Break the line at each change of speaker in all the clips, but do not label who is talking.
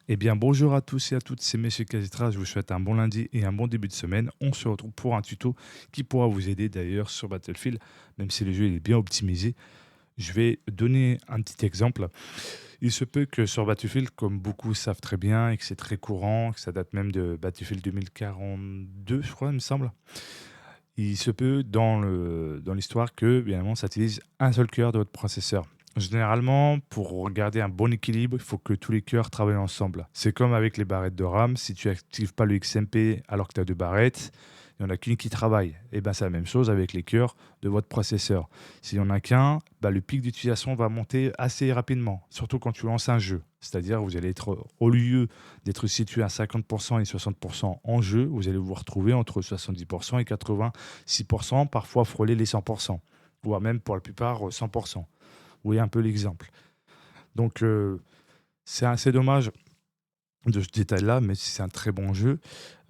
Eh bien, bonjour à tous et à toutes, c'est Monsieur Kazitra. Je vous souhaite un bon lundi et un bon début de semaine. On se retrouve pour un tuto qui pourra vous aider d'ailleurs sur Battlefield, même si le jeu il est bien optimisé. Je vais donner un petit exemple. Il se peut que sur Battlefield, comme beaucoup savent très bien et que c'est très courant, que ça date même de Battlefield 2042, je crois, il me semble. Il se peut dans l'histoire que, bien évidemment, ça utilise un seul cœur de votre processeur. Généralement, pour garder un bon équilibre, il faut que tous les cœurs travaillent ensemble. C'est comme avec les barrettes de RAM. Si tu actives pas le XMP alors que tu as deux barrettes, il n'y en a qu'une qui travaille. Et ben c'est la même chose avec les cœurs de votre processeur. S'il n'y en a qu'un, bah, le pic d'utilisation va monter assez rapidement, surtout quand tu lances un jeu. C'est-à-dire vous allez être, au lieu d'être situé à 50% et 60% en jeu, vous allez vous retrouver entre 70% et 86%, parfois frôler les 100%, voire même pour la plupart 100%. Vous voyez un peu l'exemple. Donc c'est assez dommage de ce détail-là, mais c'est un très bon jeu,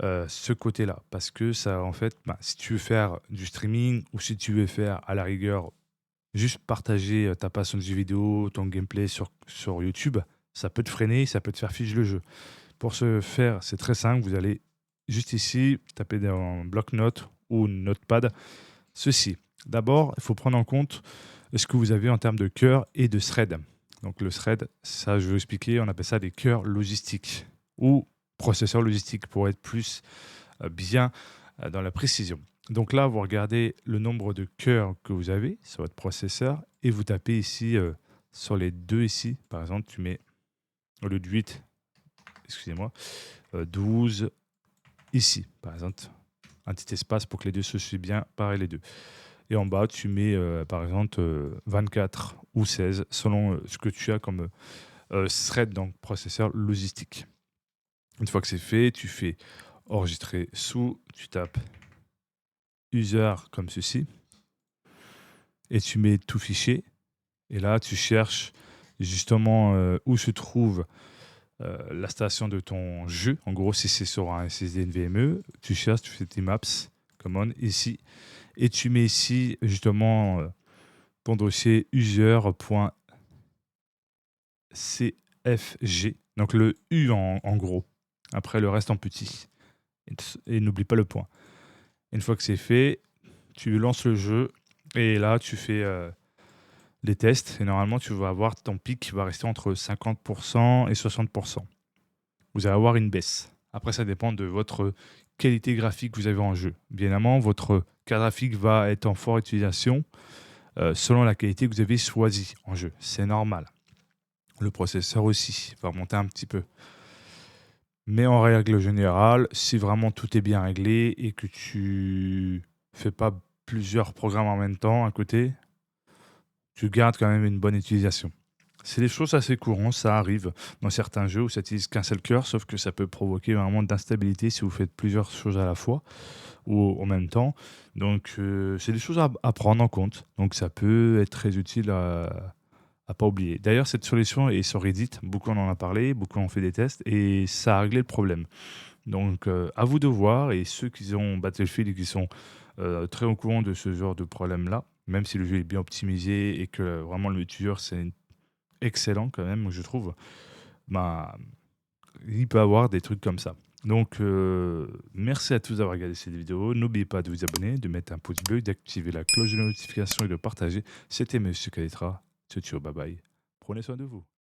ce côté-là. Parce que ça, en fait, bah, si tu veux faire du streaming ou si tu veux faire, à la rigueur, juste partager ta passion de jeu vidéo, ton gameplay sur YouTube, ça peut te freiner, ça peut te faire fiche le jeu. Pour ce faire, c'est très simple. Vous allez juste ici taper dans bloc-notes ou notepad ceci. D'abord, il faut prendre en compte ce que vous avez en termes de cœur et de thread. Donc le thread, ça je vais expliquer, on appelle ça des cœurs logistiques ou processeurs logistiques pour être plus bien dans la précision. Donc là, vous regardez le nombre de cœurs que vous avez sur votre processeur et vous tapez ici sur les deux ici. Par exemple, tu mets au lieu de 8, excusez-moi, 12 ici, par exemple. Un petit espace pour que les deux se suivent bien, pareil les deux. Et en bas, tu mets par exemple 24 ou 16 selon ce que tu as comme thread, donc processeur logistique. Une fois que c'est fait, tu fais enregistrer sous, tu tapes user comme ceci et tu mets tout fichier. Et là, tu cherches justement où se trouve la station de ton jeu. En gros, si c'est sur un SSD NVMe, tu cherches, tu fais tes maps, command ici, et tu mets ici justement ton dossier user.cfg, donc le U en gros, après le reste en petit. Et n'oublie pas le point. Une fois que c'est fait, tu lances le jeu et là tu fais les tests et normalement tu vas avoir ton pic qui va rester entre 50% et 60%. Vous allez avoir une baisse. Après ça dépend de votre qualité graphique que vous avez en jeu. Bien évidemment, votre carte graphique va être en forte utilisation selon la qualité que vous avez choisie en jeu. C'est normal. Le processeur aussi va monter un petit peu. Mais en règle générale, si vraiment tout est bien réglé et que tu fais pas plusieurs programmes en même temps à côté, tu gardes quand même une bonne utilisation. C'est des choses assez courantes, ça arrive dans certains jeux où ça utilise qu'un seul cœur, sauf que ça peut provoquer vraiment d'instabilité si vous faites plusieurs choses à la fois ou en même temps. Donc c'est des choses à prendre en compte. Donc ça peut être très utile à pas oublier. D'ailleurs, cette solution est sur Reddit, beaucoup en ont parlé, beaucoup ont fait des tests et ça a réglé le problème. Donc à vous de voir et ceux qui ont Battlefield et qui sont très au courant de ce genre de problème-là, même si le jeu est bien optimisé et que vraiment le multijoueur c'est excellent quand même, je trouve, bah, il peut avoir des trucs comme ça. Donc merci à tous d'avoir regardé cette vidéo. N'oubliez pas de vous abonner, de mettre un pouce bleu, d'activer la cloche de notification et de partager. C'était Monsieur Kalitra. Ciao, ciao, bye bye. Prenez soin de vous.